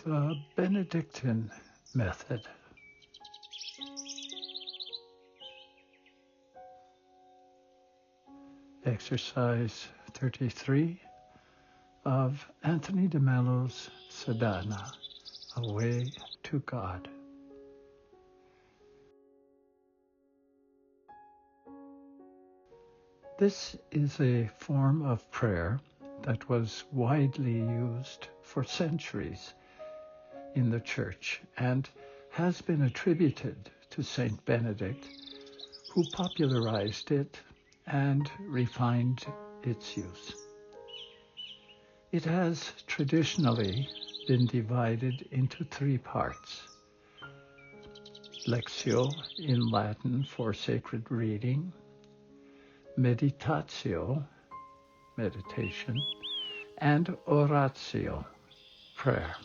the Benedictine method. Exercise 33 of Anthony de Mello's Sadhana, A Way to God. This is a form of prayer that was widely used for centuries in the Church and has been attributed to Saint Benedict, who popularized it and refined its use. It has traditionally been divided into three parts: Lectio, in Latin for sacred reading; meditatio, meditation; and oratio, prayer.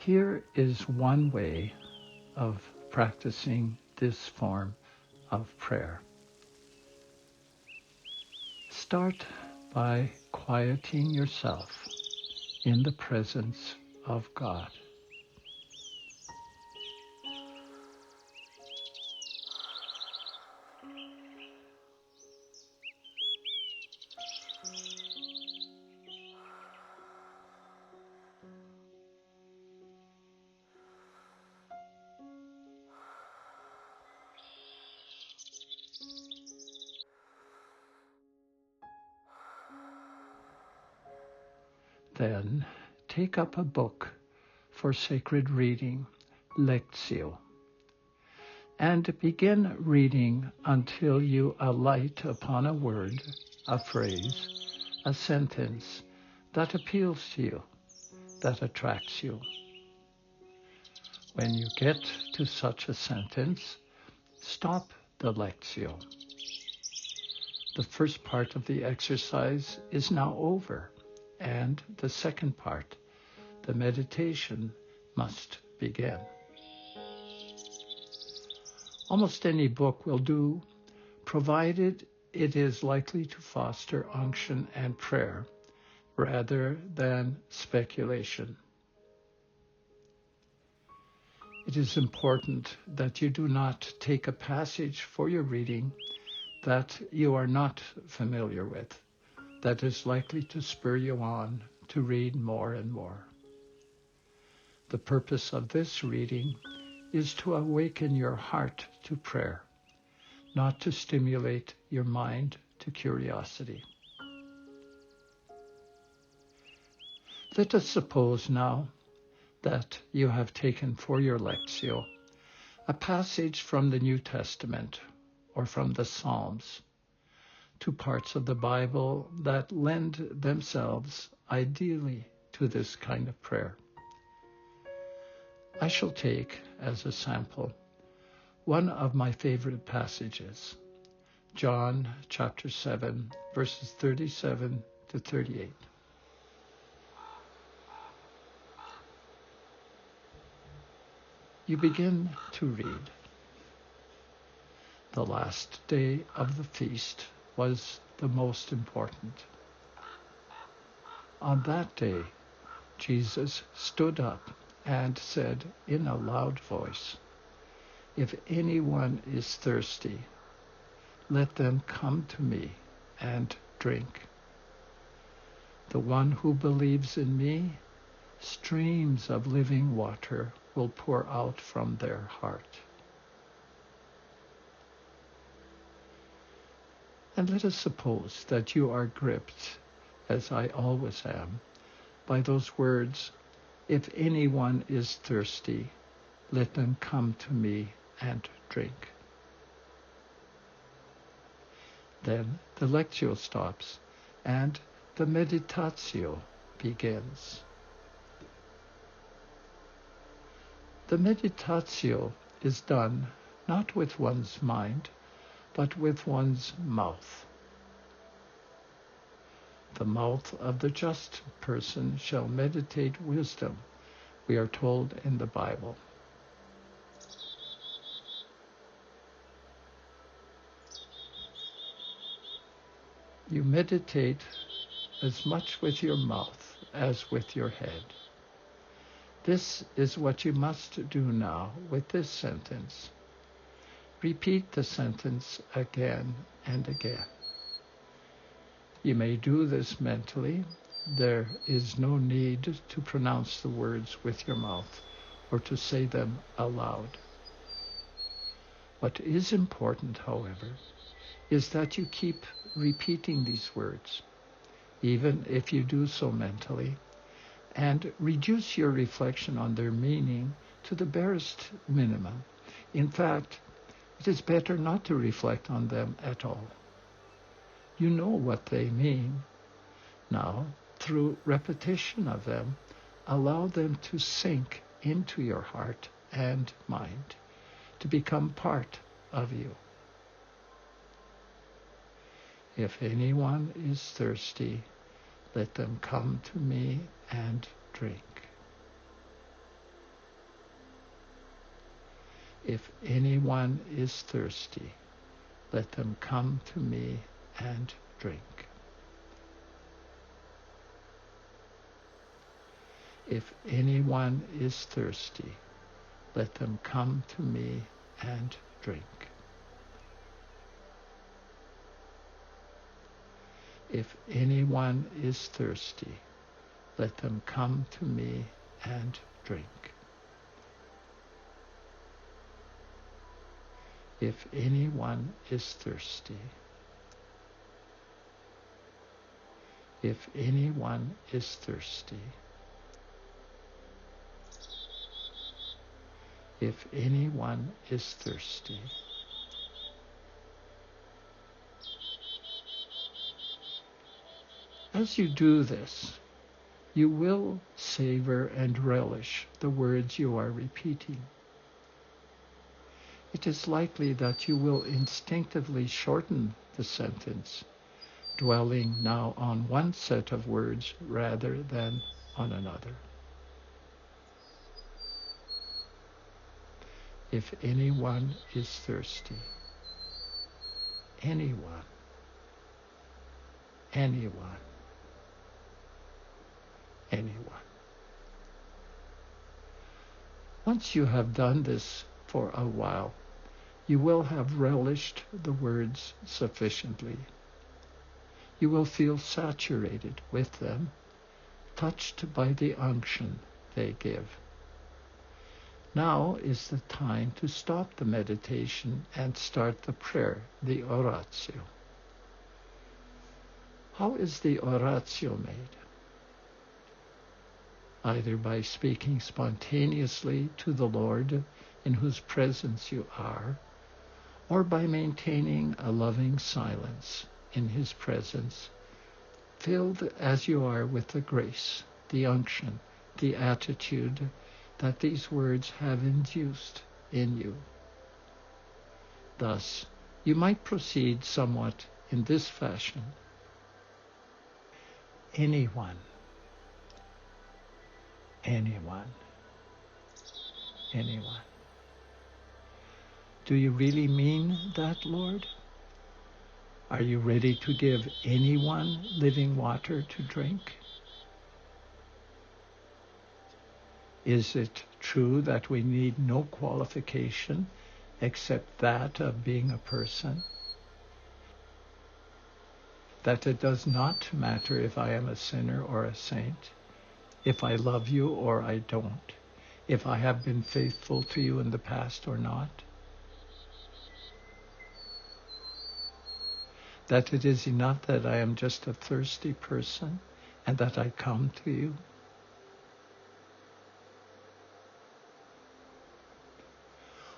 Here is one way of practicing this form of prayer. Start by quieting yourself in the presence of God. Then take up a book for sacred reading, Lectio, and begin reading until you alight upon a word, a phrase, a sentence that appeals to you, that attracts you. When you get to such a sentence, stop the Lectio. The first part of the exercise is now over, and the second part, the meditation, must begin. Almost any book will do, provided it is likely to foster unction and prayer rather than speculation. It is important that you do not take a passage for your reading that you are not familiar with, that is likely to spur you on to read more and more. The purpose of this reading is to awaken your heart to prayer, not to stimulate your mind to curiosity. Let us suppose now that you have taken for your Lectio a passage from the New Testament or from the Psalms, two parts of the Bible that lend themselves ideally to this kind of prayer. I shall take as a sample one of my favorite passages, John chapter 7, verses 37 to 38. You begin to read. The last day of the feast was the most important. On that day, Jesus stood up and said in a loud voice, "If anyone is thirsty, let them come to me and drink. The one who believes in me, streams of living water will pour out from their heart." And let us suppose that you are gripped, as I always am, by those words, "If anyone is thirsty, let them come to me and drink." Then the Lectio stops and the meditatio begins. The meditatio is done not with one's mind, but with one's mouth. The mouth of the just person shall meditate wisdom, we are told in the Bible. You meditate as much with your mouth as with your head. This is what you must do now with this sentence. Repeat the sentence again and again. You may do this mentally. There is no need to pronounce the words with your mouth or to say them aloud. What is important, however, is that you keep repeating these words, even if you do so mentally, and reduce your reflection on their meaning to the barest minimum. In fact, it is better not to reflect on them at all. You know what they mean. Now, through repetition of them, allow them to sink into your heart and mind, to become part of you. If anyone is thirsty, let them come to me and drink. If anyone is thirsty, let them come to me and drink. If anyone is thirsty, let them come to me and drink. If anyone is thirsty, let them come to me and drink. If anyone is thirsty, if anyone is thirsty, if anyone is thirsty, as you do this, you will savor and relish the words you are repeating. It is likely that you will instinctively shorten the sentence, dwelling now on one set of words rather than on another. If anyone is thirsty, anyone, anyone, anyone. Once you have done this for a while, you will have relished the words sufficiently. You will feel saturated with them, touched by the unction they give. Now is the time to stop the meditation and start the prayer, the oratio. How is the oratio made? Either by speaking spontaneously to the Lord in whose presence you are, or by maintaining a loving silence in his presence, filled as you are with the grace, the unction, the attitude that these words have induced in you. Thus, you might proceed somewhat in this fashion. Anyone, anyone, anyone. Do you really mean that, Lord? Are you ready to give anyone living water to drink? Is it true that we need no qualification except that of being a person? That it does not matter if I am a sinner or a saint, if I love you or I don't, if I have been faithful to you in the past or not? That it is enough that I am just a thirsty person and that I come to you?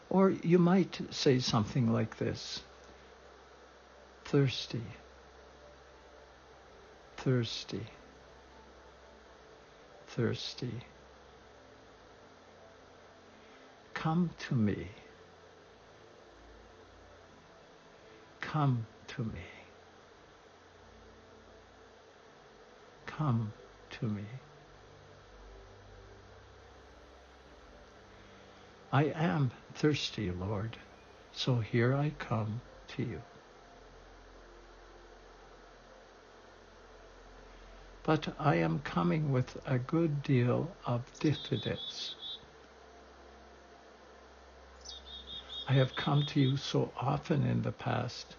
Or you might say something like this: thirsty, thirsty, thirsty. Come to me. Come to me. Come to me. I am thirsty, Lord, so here I come to you. but I am coming with a good deal of diffidence. I have come to you so often in the past,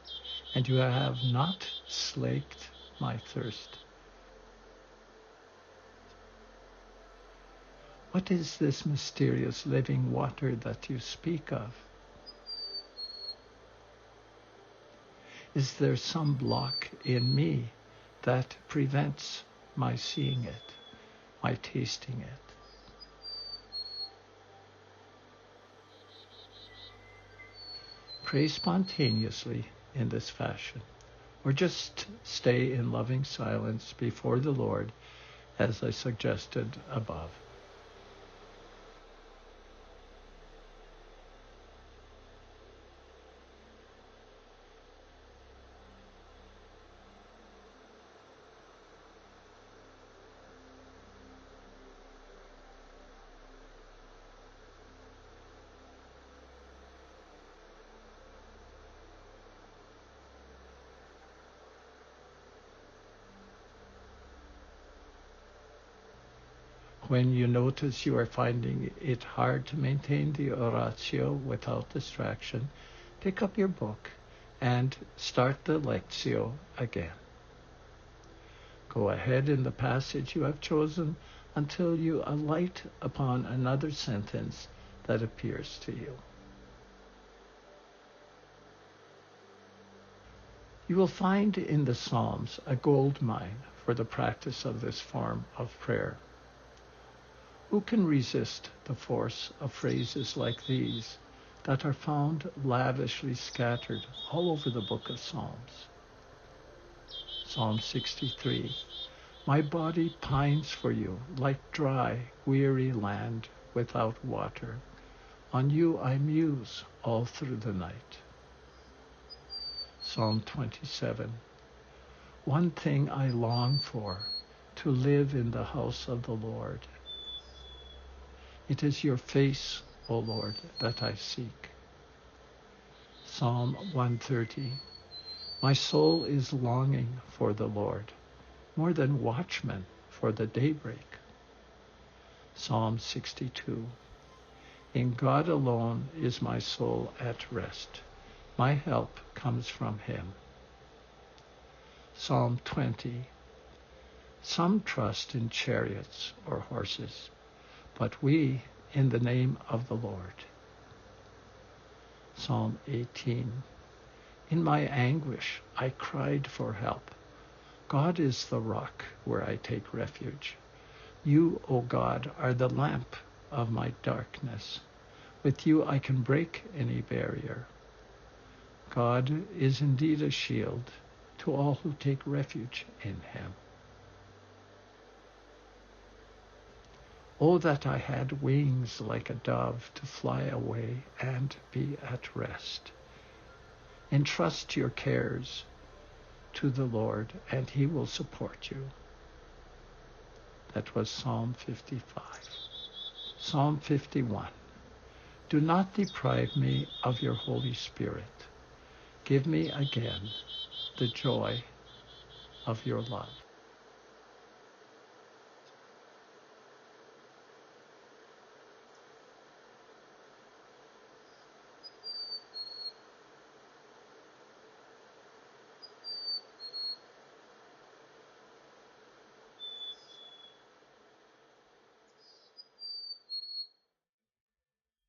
and you have not slaked my thirst. What is this mysterious living water that you speak of? Is there some block in me that prevents my seeing it, my tasting it? Pray spontaneously in this fashion, or just stay in loving silence before the Lord, as I suggested above. When you notice you are finding it hard to maintain the oratio without distraction, pick up your book and start the Lectio again. Go ahead in the passage you have chosen until you alight upon another sentence that appears to you. You will find in the Psalms a gold mine for the practice of this form of prayer. Who can resist the force of phrases like these that are found lavishly scattered all over the book of Psalms? Psalm 63. My body pines for you like dry, weary land without water. On you I muse all through the night. Psalm 27. One thing I long for, to live in the house of the Lord. It is your face, O Lord, that I seek. Psalm 130. My soul is longing for the Lord, more than watchmen for the daybreak. Psalm 62. In God alone is my soul at rest. My help comes from him. Psalm 20. Some trust in chariots or horses, but we in the name of the Lord. Psalm 18. In my anguish I cried for help. God is the rock where I take refuge. You, O God, are the lamp of my darkness. With you I can break any barrier. God is indeed a shield to all who take refuge in him. Oh, that I had wings like a dove to fly away and be at rest. Entrust your cares to the Lord, and he will support you. That was Psalm 55. Psalm 51. Do not deprive me of your Holy Spirit. Give me again the joy of your love.